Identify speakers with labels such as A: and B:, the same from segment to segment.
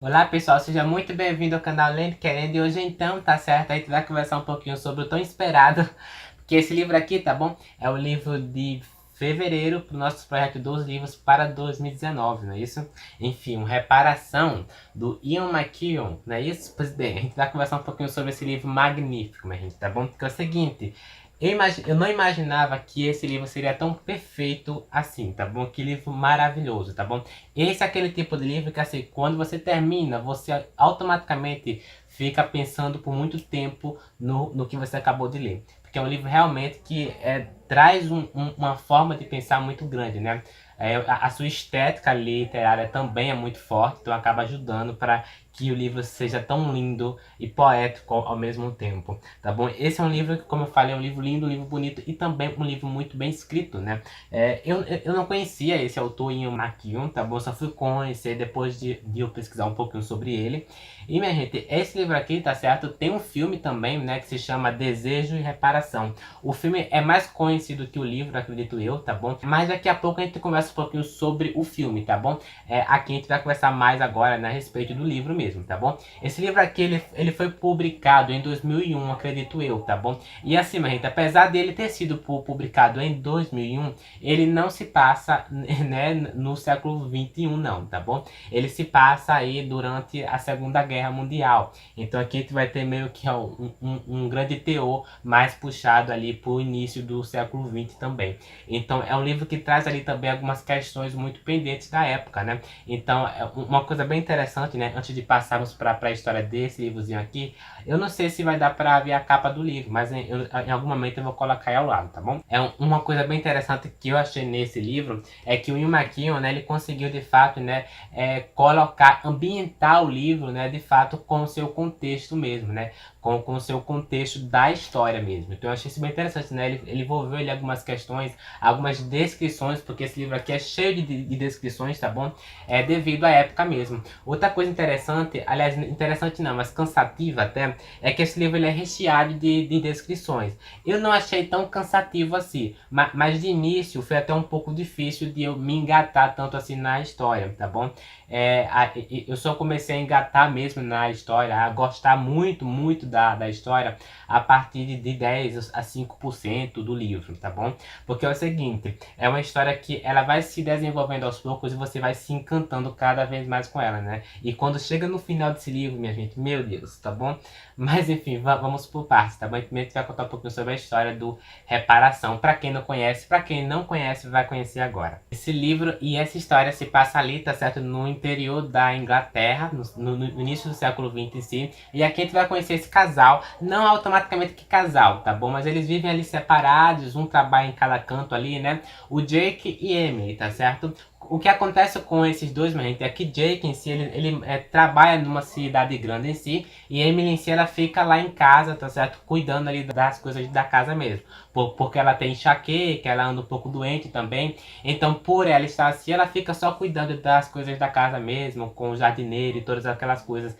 A: Olá pessoal, seja muito bem-vindo ao canal Lendo Querendo. E hoje então, tá certo, a gente vai conversar um pouquinho sobre o tão esperado, que esse livro aqui, tá bom? É o livro de fevereiro para o nosso projeto dos livros para 2019, não é isso? Enfim, Reparação, do Ian McEwan, não é isso? Pois bem, a gente vai conversar um pouquinho sobre esse livro magnífico, minha gente, tá bom? Porque é o seguinte, eu não imaginava que esse livro seria tão perfeito assim, tá bom? Que livro maravilhoso, tá bom? Esse é aquele tipo de livro que, assim, quando você termina, você automaticamente fica pensando por muito tempo no que você acabou de ler. Porque é um livro realmente que traz uma forma de pensar muito grande, né? A sua estética literária também é muito forte, então acaba ajudando para que o livro seja tão lindo e poético ao mesmo tempo, tá bom? Esse é um livro que, como eu falei, é um livro lindo, um livro bonito e também um livro muito bem escrito, né? Eu não conhecia esse autor, Ian McEwan, tá bom? Só fui conhecer depois de eu pesquisar um pouquinho sobre ele. E, minha gente, esse livro aqui, tá certo? Tem um filme também, né, que se chama Desejo e Reparação. O filme é mais conhecido que o livro, acredito eu, tá bom? Mas daqui a pouco a gente conversa um pouquinho sobre o filme, tá bom? Aqui a gente vai conversar mais agora, né, a respeito do livro mesmo, tá bom? Esse livro aqui, ele foi publicado em 2001, acredito eu, tá bom? E assim, minha gente, apesar dele ter sido publicado em 2001, ele não se passa, né, no século 21 não, tá bom? Ele se passa aí durante a Segunda Guerra Mundial. Então aqui a gente vai ter meio que um grande teor mais puxado ali para o início do século 20 também. Então é um livro que traz ali também algumas questões muito pendentes da época, né? Então é uma coisa bem interessante, né? Antes de passarmos para a história desse livrozinho aqui, eu não sei se vai dar para ver a capa do livro, mas em algum momento eu vou colocar aí ao lado, tá bom? Uma coisa bem interessante que eu achei nesse livro é que o Ian McEwan, né, ele conseguiu de fato, né, ambientar o livro, né, de fato com o seu contexto mesmo, né, com o seu contexto da história mesmo. Então eu achei isso bem interessante, né, ele envolveu ali algumas questões, algumas descrições, porque esse livro aqui é cheio de descrições, tá bom? É devido à época mesmo. Outra coisa interessante, aliás, interessante não, mas cansativa até, é que esse livro ele é recheado de descrições. Eu não achei tão cansativo assim, mas de início foi até um pouco difícil de eu me engatar tanto assim na história, tá bom? Eu só comecei a engatar mesmo na história, a gostar muito da história a partir de 10 a 5% do livro, tá bom? Porque é o seguinte, é uma história que ela vai se desenvolvendo aos poucos e você vai se encantando cada vez mais com ela, né? E quando chega no final desse livro, minha gente, meu Deus, tá bom? Mas enfim, vamos por partes, tá bom? Primeiro a gente vai contar um pouquinho sobre a história do Reparação. Para quem não conhece, para quem não conhece, vai conhecer agora. Esse livro e essa história se passa ali, tá certo? No interior da Inglaterra, no início do século XX em si. E aqui a gente vai conhecer esse casal, não automaticamente que casal, tá bom? Mas eles vivem ali separados, um trabalha em cada canto ali, né? O Jake e Emily, tá certo? O que acontece com esses dois, minha gente, é que Jake em si, ele trabalha numa cidade grande em si, e Emily em si, ela fica lá em casa, tá certo? Cuidando ali das coisas da casa mesmo. Porque ela tem enxaqueca, ela anda um pouco doente também. Então, por ela estar assim, ela fica só cuidando das coisas da casa mesmo, com o jardineiro e todas aquelas coisas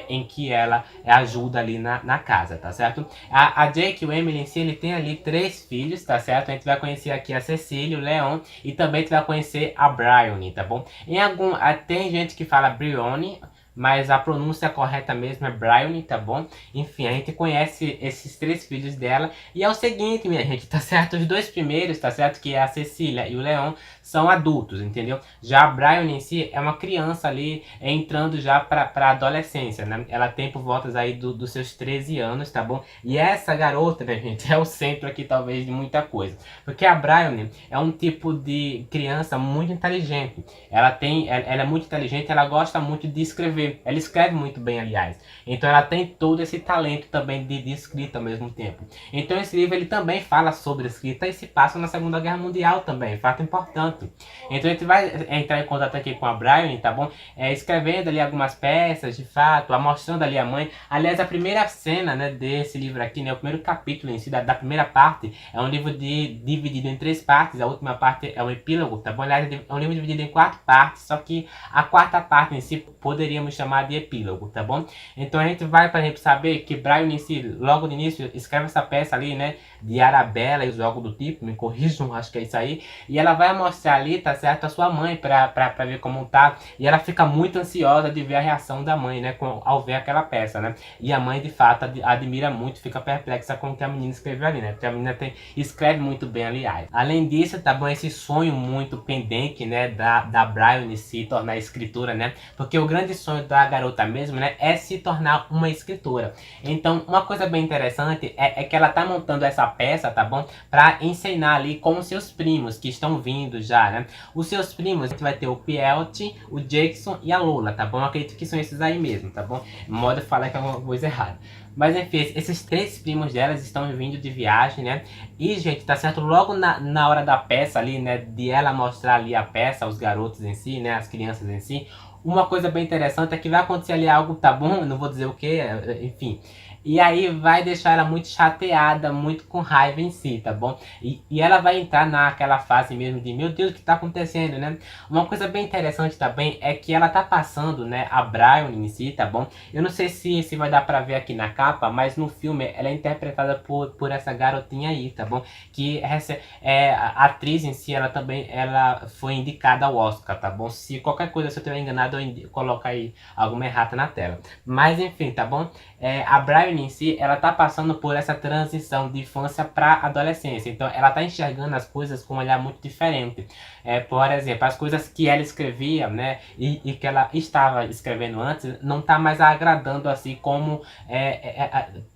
A: em que ela ajuda ali na casa, tá certo? A Jake e o Emily em si, ele tem ali 3 filhos, tá certo? A gente vai conhecer aqui a Cecília, o Leon, e também a gente vai conhecer a Bryony, tá bom? Tem gente que fala Bryony, mas a pronúncia correta mesmo é Bryony, tá bom? Enfim, a gente conhece esses 3 filhos dela. E é o seguinte, minha gente, tá certo? Os 2 primeiros, tá certo? Que é a Cecília e o Leon, são adultos, entendeu? Já a Bryony em si é uma criança ali, entrando já pra adolescência, né? Ela tem por voltas aí dos seus 13 anos, tá bom? E essa garota, minha gente, é o centro aqui talvez de muita coisa. Porque a Bryony é um tipo de criança muito inteligente. Ela é muito inteligente, ela gosta muito de escrever. Ela escreve muito bem, aliás. Então ela tem todo esse talento também de escrita ao mesmo tempo. Então esse livro ele também fala sobre escrita e se passa na Segunda Guerra Mundial também, fato importante. Então a gente vai entrar em contato aqui com a Bryony, tá bom? Escrevendo ali algumas peças, de fato, mostrando ali a mãe. Aliás, a primeira cena, né, desse livro aqui, né, o primeiro capítulo em si, da primeira parte, é um livro dividido em 3 partes. A última parte é um epílogo, tá bom? Aliás, é um livro dividido em 4 partes, só que a quarta parte em si poderíamos chamado de epílogo, tá bom? Então a gente vai, por exemplo, saber que Brian em si, logo no início, escreve essa peça ali, né, de Arabella e algo do tipo, me corrijam, acho que é isso aí, e ela vai mostrar ali, tá certo, a sua mãe pra ver como tá, e ela fica muito ansiosa de ver a reação da mãe, né, ao ver aquela peça, né, e a mãe de fato admira muito, fica perplexa com o que a menina escreveu ali, né, porque a menina escreve muito bem, aliás. Além disso, tá bom, esse sonho muito pendente, né, da Brian se tornar escritora, né, porque o grande sonho da garota mesmo, né, é se tornar uma escritora. Então, uma coisa bem interessante é que ela tá montando essa peça, tá bom, pra ensinar ali com os seus primos, que estão vindo já, né. Os seus primos, a gente vai ter o Pielt, o Jackson e a Lola, tá bom, eu acredito que são esses aí mesmo, tá bom, modo de falar que é alguma coisa errada. Mas enfim, esses 3 primos delas estão vindo de viagem, né? E, gente, tá certo? Logo na hora da peça ali, né? De ela mostrar ali a peça, os garotos em si, né? As crianças em si. Uma coisa bem interessante é que vai acontecer ali algo, tá bom? Eu não vou dizer o que, enfim. E aí vai deixar ela muito chateada, muito com raiva em si, tá bom? E ela vai entrar naquela fase mesmo de, meu Deus, o que tá acontecendo, né? Uma coisa bem interessante também é que ela tá passando, né, a Brian em si, tá bom? Eu não sei se vai dar pra ver aqui na capa, mas no filme ela é interpretada por essa garotinha aí, tá bom? Que a atriz em si, ela foi indicada ao Oscar, tá bom? Se qualquer coisa, se eu tiver enganado, eu coloco aí alguma errata na tela. Mas enfim, tá bom? A Brian em si, ela tá passando por essa transição de infância para adolescência. Então, ela tá enxergando as coisas com um olhar muito diferente. Por exemplo, as coisas que ela escrevia, né, e que ela estava escrevendo antes, não tá mais agradando assim como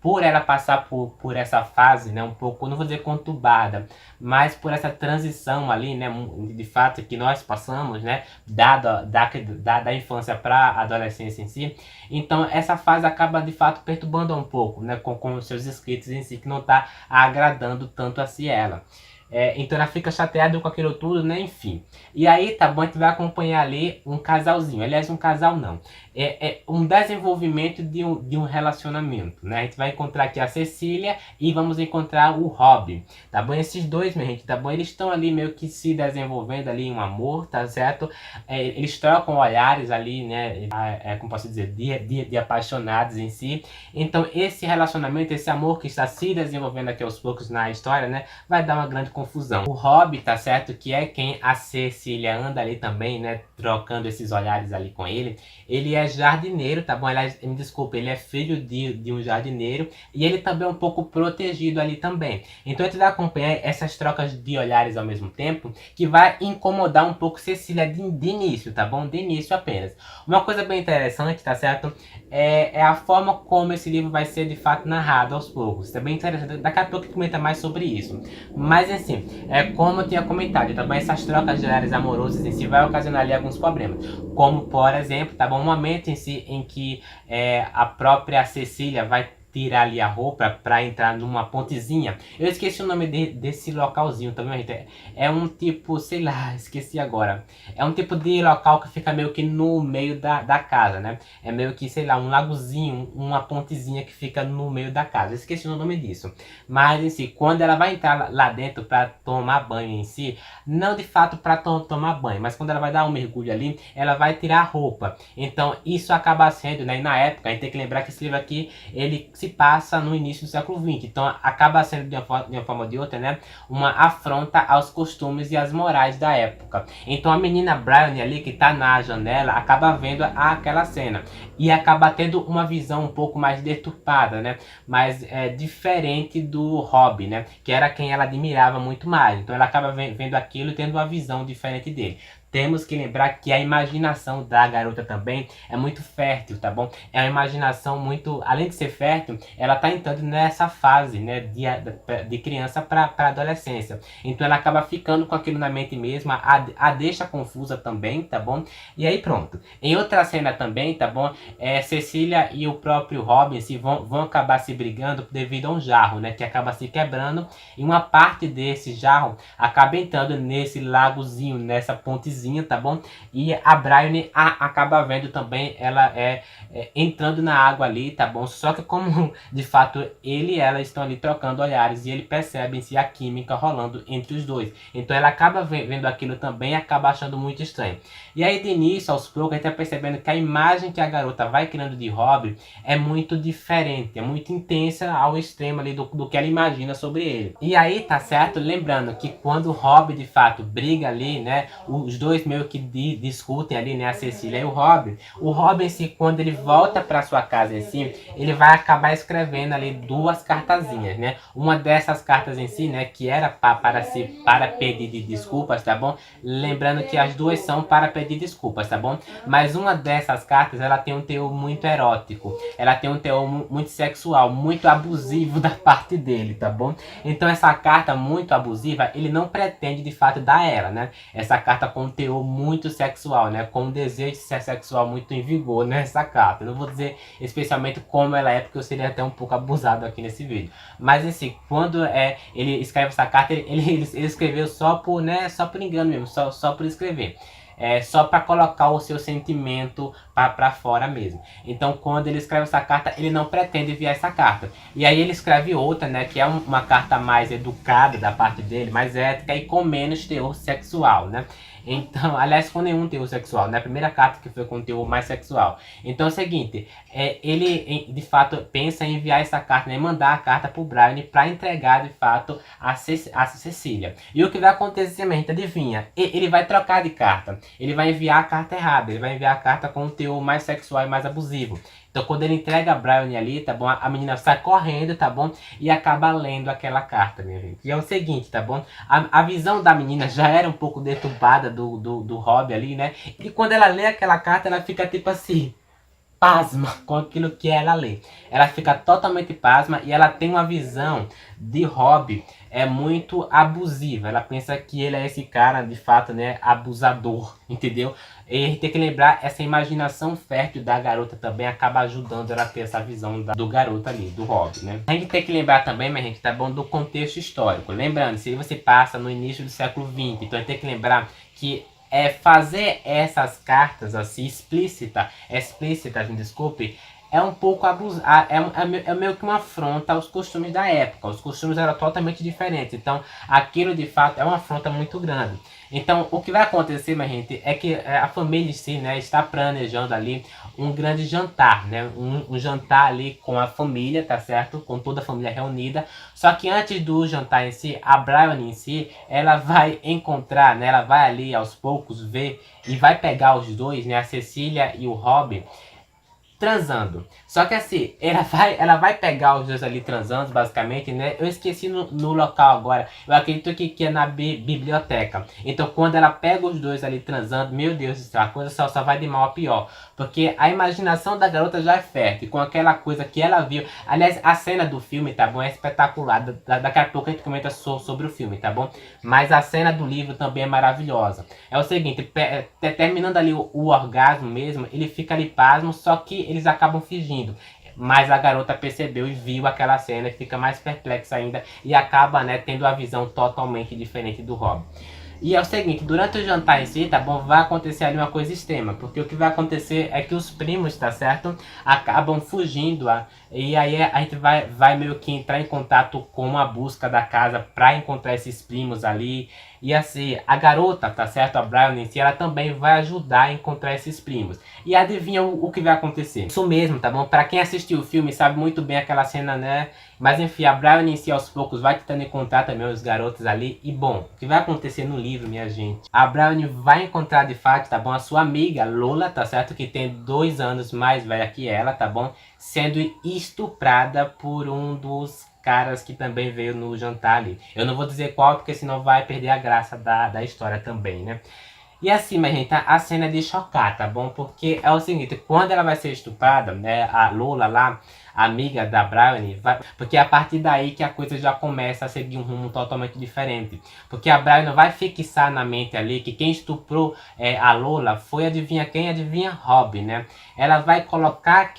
A: por ela passar por essa fase, né, um pouco, não vou dizer conturbada, mas por essa transição ali, né, de fato que nós passamos, né, da infância para a adolescência em si. Então, essa fase acaba de fato perturbando um pouco, né, com os seus escritos em si, que não está agradando tanto assim ela. Então ela fica chateada com aquilo tudo, né, enfim. E aí, tá bom, a gente vai acompanhar ali um casalzinho, aliás, um casal não. Um desenvolvimento de um relacionamento, né, a gente vai encontrar aqui a Cecília e vamos encontrar o Rob, tá bom? Esses dois, minha gente, tá bom? Eles estão ali meio que se desenvolvendo ali em um amor, tá certo? Eles trocam olhares ali, né, como posso dizer, de apaixonados em si. Então esse relacionamento, esse amor que está se desenvolvendo aqui aos poucos na história, né, vai dar uma grande confusão. O Rob, tá certo, que é quem a Cecília anda ali também, né, trocando esses olhares ali com ele. Ele é jardineiro, tá bom? Me desculpa, ele é filho de um jardineiro e ele também é um pouco protegido ali também. Então a gente vai acompanhar essas trocas de olhares ao mesmo tempo, que vai incomodar um pouco Cecília de início, tá bom? De início apenas. Uma coisa bem interessante, tá certo? É a forma como esse livro vai ser de fato narrado aos poucos. É bem interessante. Daqui a pouco a gente comenta mais sobre isso. Mas assim, como eu tinha comentado, tá bom? Essas trocas de olhares amorosos em si vai ocasionar ali alguns problemas. Como, por exemplo, tá bom? Um momento em si em que a própria Cecília vai tirar ali a roupa para entrar numa pontezinha. Eu esqueci o nome desse localzinho, tá vendo, gente? É um tipo, sei lá, esqueci agora. É um tipo de local que fica meio que no meio da casa, né? É meio que, sei lá, um lagozinho, uma pontezinha que fica no meio da casa. Eu esqueci o nome disso. Mas, em si, quando ela vai entrar lá dentro para tomar banho em si, não de fato para tomar banho, mas quando ela vai dar um mergulho ali, ela vai tirar a roupa. Então, isso acaba sendo, né? E na época, a gente tem que lembrar que esse livro aqui, ele se passa no início do século XX. Então acaba sendo de uma forma ou de outra, né, uma afronta aos costumes e às morais da época. Então a menina Brian ali que tá na janela acaba vendo aquela cena e acaba tendo uma visão um pouco mais deturpada, né, mais diferente do Rob, né, que era quem ela admirava muito mais. Então ela acaba vendo aquilo e tendo uma visão diferente dele. Temos que lembrar que a imaginação da garota também é muito fértil, tá bom? É uma imaginação muito, além de ser fértil, ela tá entrando nessa fase, né, de criança para adolescência. Então ela acaba ficando com aquilo na mente mesmo, a deixa confusa também, tá bom? E aí pronto. Em outra cena também, tá bom? Cecília e o próprio Robin vão acabar se brigando devido a um jarro, né, que acaba se quebrando e uma parte desse jarro acaba entrando nesse lagozinho, nessa pontezinha vizinha, tá bom? E a Bryony acaba vendo também ela entrando na água ali, tá bom? Só que como de fato ele e ela estão ali trocando olhares e ele percebe em si a química rolando entre os dois. Então ela acaba vendo aquilo também e acaba achando muito estranho. E aí de início, aos poucos, a gente tá percebendo que a imagem que a garota vai criando de Rob é muito diferente, é muito intensa ao extremo ali do que ela imagina sobre ele. E aí, tá certo? Lembrando que quando o Rob de fato briga ali, né, os dois meio que discutem ali, né, a Cecília e o Rob em si, quando ele volta para sua casa em si, ele vai acabar escrevendo ali duas cartazinhas, né? Uma dessas cartas em si, né, que era para pedir desculpas, tá bom? Lembrando que as duas são para pedir desculpas, tá bom? Mas uma dessas cartas, ela tem um teor muito erótico, ela tem um teor muito sexual, muito abusivo da parte dele, tá bom? Então essa carta muito abusiva, ele não pretende de fato dar ela, né? Essa carta com um teor muito sexual, né? Com um desejo de ser sexual muito em vigor nessa carta. Eu não vou dizer especialmente como ela é, porque eu seria até um pouco abusado aqui nesse vídeo. Mas assim, quando ele escreve essa carta, ele escreveu só por, né, só por engano mesmo, só por escrever. Só para colocar o seu sentimento para fora mesmo. Então quando ele escreve essa carta, ele não pretende enviar essa carta. E aí ele escreve outra, né, que é uma carta mais educada da parte dele, mais ética e com menos teor sexual, né? Então, aliás, com nenhum teor sexual, né? A primeira carta que foi com teor mais sexual. Então é o seguinte, ele de fato pensa em enviar essa carta, né? Mandar a carta pro Brian para entregar de fato a Cecília. E o que vai acontecer, gente, adivinha? Ele vai trocar de carta. Ele vai enviar a carta errada. Ele vai enviar a carta com um teor mais sexual e mais abusivo. Então quando ele entrega a Bryony ali, tá bom? A menina sai correndo, tá bom? E acaba lendo aquela carta, minha gente. E é o seguinte, tá bom? A visão da menina já era um pouco deturbada do Rob ali, né? E quando ela lê aquela carta, ela fica tipo assim, pasma com aquilo que ela lê. Ela fica totalmente pasma e ela tem uma visão de Rob muito abusiva. Ela pensa que ele é esse cara, de fato, né, abusador, entendeu? E a gente tem que lembrar, essa imaginação fértil da garota também acaba ajudando ela a ter essa visão do garoto ali, do Rob, né? A gente tem que lembrar também, mas gente, tá bom, do contexto histórico. Lembrando, se você passa no início do século XX, então a gente tem que lembrar que fazer essas cartas assim explícitas, me desculpe, é um pouco abusado, é meio que uma afronta aos costumes da época. Os costumes eram totalmente diferentes, então aquilo de fato é uma afronta muito grande. Então o que vai acontecer, minha gente, é que a família em si, né, está planejando ali um grande jantar, né, um jantar ali com a família, tá certo? Com toda a família reunida. Só que antes do jantar em si, a Bryony em si, ela vai encontrar, né, ela vai ali aos poucos ver e vai pegar os dois, né, a Cecília e o Rob, transando. Só que assim, ela vai pegar os dois ali transando, basicamente, né? Eu esqueci no local agora. Eu acredito que é na biblioteca. Então, quando ela pega os dois ali transando, meu Deus do céu, a coisa só vai de mal a pior. Porque a imaginação da garota já é fértil, com aquela coisa que ela viu. Aliás, a cena do filme, tá bom? É espetacular. Daqui a pouco a gente comenta sobre o filme, tá bom? Mas a cena do livro também é maravilhosa. É o seguinte, terminando ali o orgasmo mesmo, ele fica ali pasmo, só que eles acabam fingindo. Mas a garota percebeu e viu aquela cena e fica mais perplexa ainda e acaba, né, tendo a visão totalmente diferente do Rob. E é o seguinte, durante o jantar em si, tá bom, vai acontecer ali uma coisa extrema, porque o que vai acontecer é que os primos, tá certo, acabam fugindo, e aí a gente vai meio que entrar em contato com a busca da casa pra encontrar esses primos ali, e assim, a garota, tá certo, a Bryony em si, ela também vai ajudar a encontrar esses primos. E adivinha o que vai acontecer? Isso mesmo, tá bom? Pra quem assistiu o filme sabe muito bem aquela cena, né? Mas enfim, a Bryony em si aos poucos vai tentando encontrar também os garotos ali. E bom, o que vai acontecer no livro, minha gente? A Bryony vai encontrar de fato, tá bom? A sua amiga Lola, tá certo? Que tem 2 anos mais velha que ela, tá bom? Sendo estuprada por um dos caras que também veio no jantar ali. Eu não vou dizer qual, porque senão vai perder a graça da história também, né? E assim, minha gente, a cena é de chocar, tá bom? Porque é o seguinte, quando ela vai ser estuprada, né, a Lola lá, amiga da Brownie, porque é a partir daí que a coisa já começa a seguir um rumo totalmente diferente. Porque a Brownie vai fixar na mente ali que quem estuprou a Lola foi, adivinha quem? Adivinha Rob, né? Ela vai colocar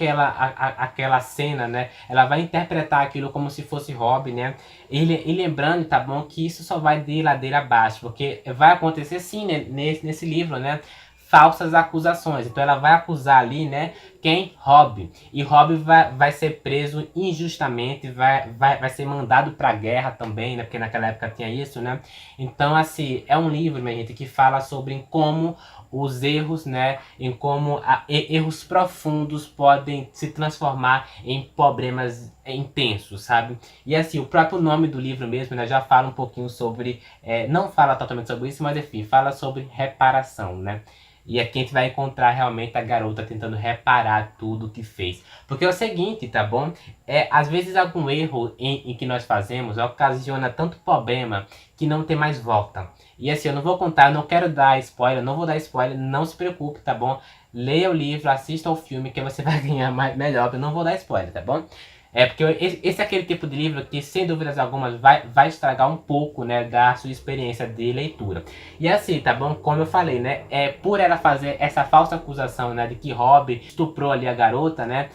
A: aquela cena, né? Ela vai interpretar aquilo como se fosse Rob, né? E lembrando, tá bom, que isso só vai de ladeira abaixo, porque vai acontecer sim, né, nesse livro, né? Falsas acusações. Então ela vai acusar ali, né? Quem? Rob. E Rob vai ser preso injustamente, vai ser mandado pra guerra também, né? Porque naquela época tinha isso, né? Então, assim, é um livro, minha gente, que fala sobre como os erros, né? Em como erros profundos podem se transformar em problemas intensos, sabe? E assim, o próprio nome do livro mesmo, né? Já fala um pouquinho sobre... não fala totalmente sobre isso, mas enfim, fala sobre reparação, né? E aqui a gente vai encontrar realmente a garota tentando reparar tudo que fez. Porque é o seguinte, tá bom? Às vezes algum erro em que nós fazemos ocasiona tanto problema que não tem mais volta. E assim, eu não vou contar, eu não quero dar spoiler, não vou dar spoiler, não se preocupe, tá bom? Leia o livro, assista ao filme que você vai ganhar melhor, eu não vou dar spoiler, tá bom? Porque esse é aquele tipo de livro que, sem dúvidas algumas, vai estragar um pouco, né, da sua experiência de leitura. E assim, tá bom? Como eu falei, né, por ela fazer essa falsa acusação, né, de que Rob estuprou ali a garota, né,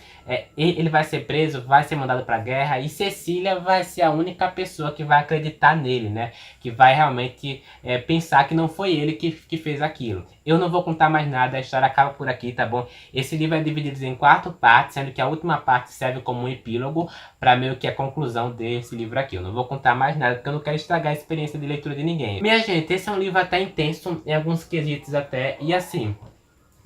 A: ele vai ser preso, vai ser mandado pra guerra, e Cecília vai ser a única pessoa que vai acreditar nele, né, que vai realmente pensar que não foi ele que fez aquilo. Eu não vou contar mais nada, a história acaba por aqui, tá bom? Esse livro é dividido em 4 partes, sendo que a última parte serve como um epílogo para meio que a conclusão desse livro aqui. Eu não vou contar mais nada, porque eu não quero estragar a experiência de leitura de ninguém. Minha gente, esse é um livro até intenso, em alguns quesitos até, e assim...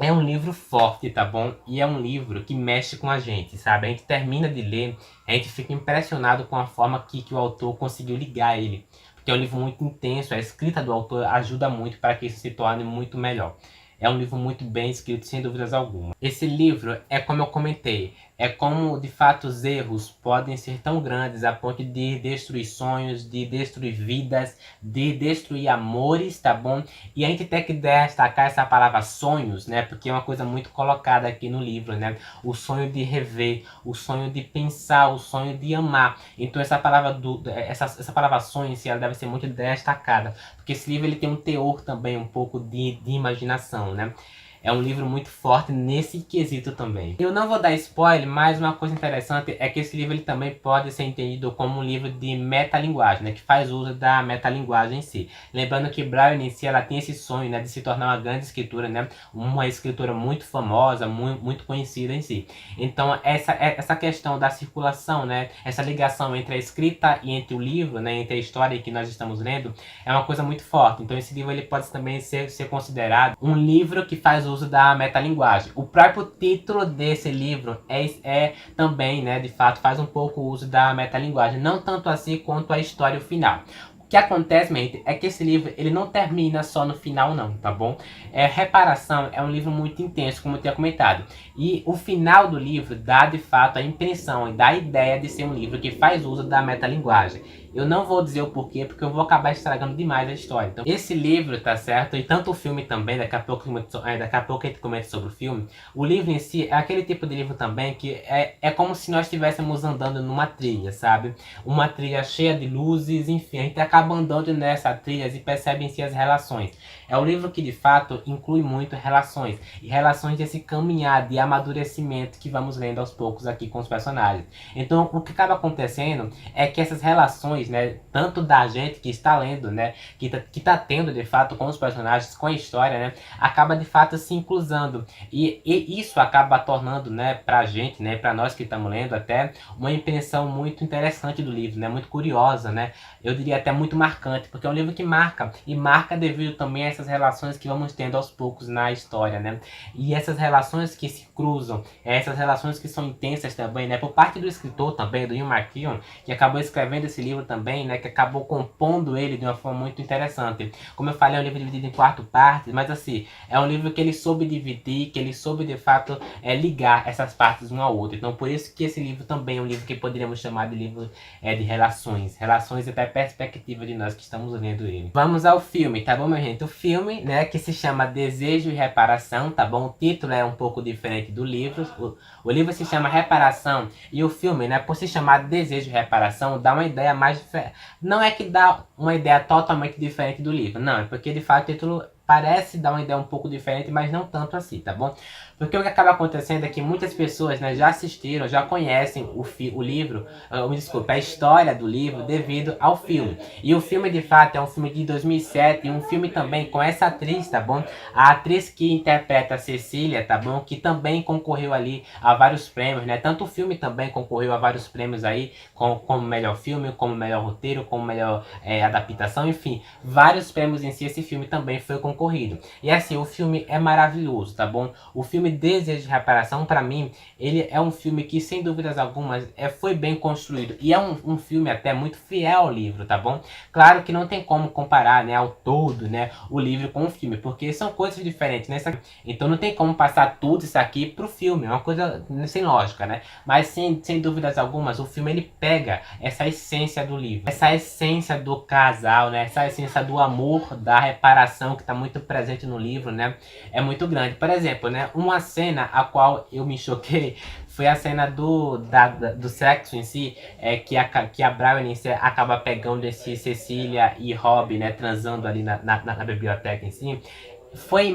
A: É um livro forte, tá bom? E é um livro que mexe com a gente, sabe? A gente termina de ler, a gente fica impressionado com a forma que o autor conseguiu ligar ele. Porque é um livro muito intenso, a escrita do autor ajuda muito para que isso se torne muito melhor. É um livro muito bem escrito, sem dúvidas alguma. Esse livro é como eu comentei, é como de fato os erros podem ser tão grandes a ponto de destruir sonhos, de destruir vidas, de destruir amores, tá bom? E a gente tem que destacar essa palavra sonhos, né? Porque é uma coisa muito colocada aqui no livro, né? O sonho de rever, o sonho de pensar, o sonho de amar. Então essa palavra essa palavra sonho em si, ela deve ser muito destacada, porque esse livro ele tem um teor também um pouco de imaginação, né? É um livro muito forte nesse quesito também. Eu não vou dar spoiler, mas uma coisa interessante é que esse livro ele também pode ser entendido como um livro de metalinguagem, né? Que faz uso da metalinguagem em si. Lembrando que Brownie em si, ela tem esse sonho, né? De se tornar uma grande escritora, né? Uma escritora muito famosa, muito conhecida em si. Então essa questão da circulação, né? Essa ligação entre a escrita e entre o livro, né? Entre a história que nós estamos lendo, é uma coisa muito forte. Então esse livro ele pode também ser considerado um livro que faz uso da metalinguagem. O próprio título desse livro também, né, de fato, faz um pouco uso da metalinguagem. Não tanto assim quanto a história final. O que acontece, gente, é que esse livro ele não termina só no final não, tá bom? Reparação é um livro muito intenso, como eu tinha comentado. E o final do livro dá, de fato, a impressão e dá a ideia de ser um livro que faz uso da metalinguagem. Eu não vou dizer o porquê, porque eu vou acabar estragando demais a história. Então, esse livro, tá certo? E tanto o filme também, daqui a pouco a gente comenta sobre o filme. O livro em si é aquele tipo de livro também que é como se nós estivéssemos andando numa trilha, sabe? Uma trilha cheia de luzes, enfim, a gente acaba andando nessa trilha e percebe em si as relações. É um livro que de fato inclui muito relações. E relações desse caminhar, de amadurecimento que vamos lendo aos poucos aqui com os personagens. Então, o que acaba acontecendo é que essas relações, né, tanto da gente que está lendo, né, que tá tendo de fato com os personagens, com a história, né, acaba de fato se inclusando e isso acaba tornando, né, pra gente, né, pra nós que estamos lendo até uma impressão muito interessante do livro, né, muito curiosa, né, eu diria até muito marcante, porque é um livro que marca e marca devido também a essas relações que vamos tendo aos poucos na história, né, e essas relações que se cruzam, essas relações que são intensas também, né, por parte do escritor também, do Ian McEwan, que acabou escrevendo esse livro também, né, que acabou compondo ele de uma forma muito interessante. Como eu falei, é um livro dividido em 4 partes, mas assim, é um livro que ele soube dividir, que ele soube de fato ligar essas partes uma ao outra. Então por isso que esse livro também é um livro que poderíamos chamar de livro de relações. Relações até perspectiva de nós que estamos lendo ele. Vamos ao filme, tá bom, minha gente? O filme, né, que se chama Desejo e Reparação, tá bom? O título é um pouco diferente do livro. O livro se chama Reparação e o filme, né, por se chamar Desejo e Reparação, dá uma ideia mais diferente. Não é que dá uma ideia totalmente diferente do livro, não, é porque de fato o título parece dar uma ideia um pouco diferente, mas não tanto assim, tá bom? Porque o que acaba acontecendo é que muitas pessoas, né, já assistiram, já conhecem o livro, desculpa, a história do livro devido ao filme. E o filme, de fato, é um filme de 2007 e um filme também com essa atriz, tá bom? A atriz que interpreta a Cecília, tá bom? Que também concorreu ali a vários prêmios, né? Tanto o filme também concorreu a vários prêmios aí, como melhor filme, como melhor roteiro, como melhor adaptação, enfim, vários prêmios em si. Esse filme também foi concorrido. E assim, o filme é maravilhoso, tá bom? O filme Desejo de Reparação, pra mim, ele é um filme que, sem dúvidas algumas, foi bem construído. E é um filme até muito fiel ao livro, tá bom? Claro que não tem como comparar, né, ao todo, né, o livro com o filme, porque são coisas diferentes, né? Então não tem como passar tudo isso aqui pro filme, é uma coisa sem lógica, né? Mas sem dúvidas algumas, o filme ele pega essa essência do livro, essa essência do casal, né? Essa essência do amor, da reparação que está muito presente no livro, né? É muito grande. Por exemplo, né, uma cena a qual eu me choquei foi a cena do sexo em si, que a Brownie acaba pegando esse Cecília e Rob, né, transando ali na biblioteca em si. Foi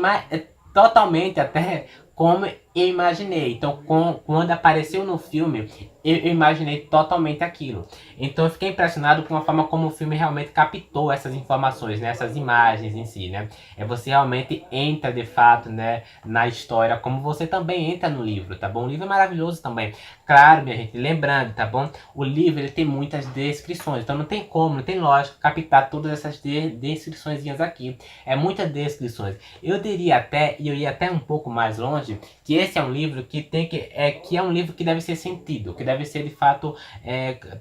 A: totalmente até como eu imaginei. Então, quando apareceu no filme, eu imaginei totalmente aquilo. Então, eu fiquei impressionado com a forma como o filme realmente captou essas informações, né? Essas imagens em si, né? Você realmente entra, de fato, né, na história, como você também entra no livro, tá bom? O livro é maravilhoso também. Claro, minha gente, lembrando, tá bom? O livro, ele tem muitas descrições, então não tem como, não tem lógica captar todas essas descriçõezinhas aqui. É muitas descrições. Eu diria até, e eu ia até um pouco mais longe, que esse é um livro que é um livro que deve ser sentido, que deve ser de fato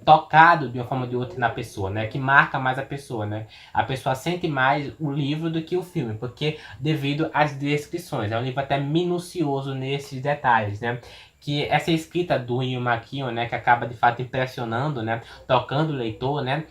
A: tocado de uma forma ou de outra na pessoa, né? Que marca mais a pessoa, né? A pessoa sente mais o livro do que o filme, porque devido às descrições, é um livro até minucioso nesses detalhes, né? Que essa escrita do Ian McEwan, né, que acaba de fato impressionando, né, tocando o leitor, né,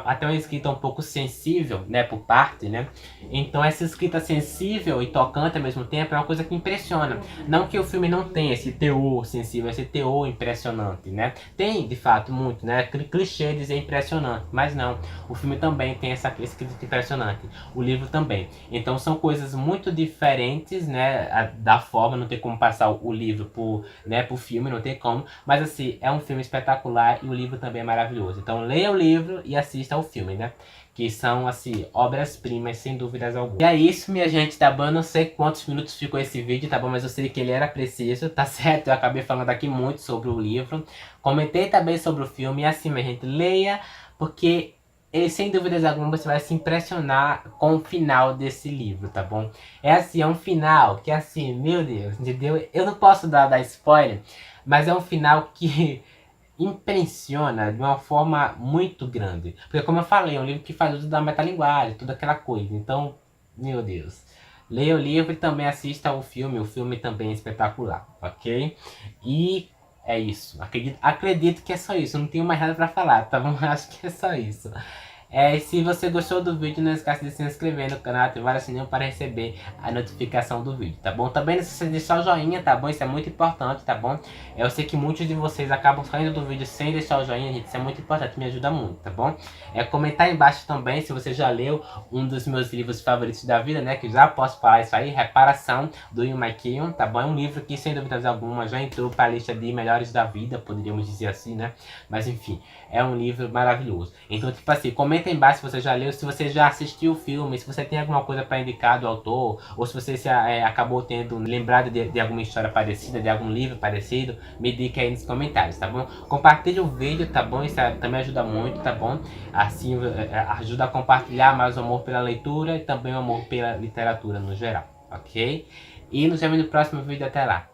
A: até uma escrita um pouco sensível, né, por parte, né. Então essa escrita sensível e tocante ao mesmo tempo é uma coisa que impressiona. Não que o filme não tenha esse teor sensível, esse teor impressionante, né. Tem de fato muito, né, clichê dizer impressionante, mas não. O filme também tem essa escrita impressionante. O livro também. Então são coisas muito diferentes, né, da forma, não tem como passar o livro por filme, não tem como, mas assim, é um filme espetacular e o livro também é maravilhoso. Então leia o livro e assista ao filme, né? Que são, assim, obras-primas, sem dúvidas alguma. E é isso, minha gente, tá bom? Eu não sei quantos minutos ficou esse vídeo, tá bom? Mas eu sei que ele era preciso, tá certo? Eu acabei falando aqui muito sobre o livro. Comentei também sobre o filme, e assim, minha gente, leia, porque sem dúvidas alguma você vai se impressionar com o final desse livro, tá bom? É assim, é um final que assim, meu Deus, entendeu? Eu não posso dar spoiler, mas é um final que impressiona de uma forma muito grande. Porque como eu falei, é um livro que faz uso da metalinguagem, toda aquela coisa. Então, meu Deus. Leia o livro e também assista o filme também é espetacular, ok? E é isso. Acredito que é só isso. Eu não tenho mais nada pra falar, tá bom? Acho que é só isso. Se você gostou do vídeo, não esqueça de se inscrever no canal, ativar o sininho para receber a notificação do vídeo, tá bom? Também não esqueça de deixar o joinha, tá bom? Isso é muito importante, tá bom? Eu sei que muitos de vocês acabam saindo do vídeo sem deixar o joinha, gente. Isso é muito importante, me ajuda muito, tá bom? Comentar aí embaixo também se você já leu um dos meus livros favoritos da vida, né? Que já posso falar isso aí, Reparação, do Ian McEwan, tá bom? É um livro que, sem dúvidas alguma, já entrou para a lista de melhores da vida, poderíamos dizer assim, né? Mas enfim, é um livro maravilhoso. Então, tipo assim, comenta aí embaixo se você já leu, se você já assistiu o filme, se você tem alguma coisa para indicar do autor, ou se você acabou tendo lembrado de alguma história parecida, de algum livro parecido, me diga aí nos comentários, tá bom? Compartilhe o vídeo, tá bom? Isso também ajuda muito, tá bom? Assim, ajuda a compartilhar mais o amor pela leitura e também o amor pela literatura no geral, ok? E nos vemos no próximo vídeo, até lá.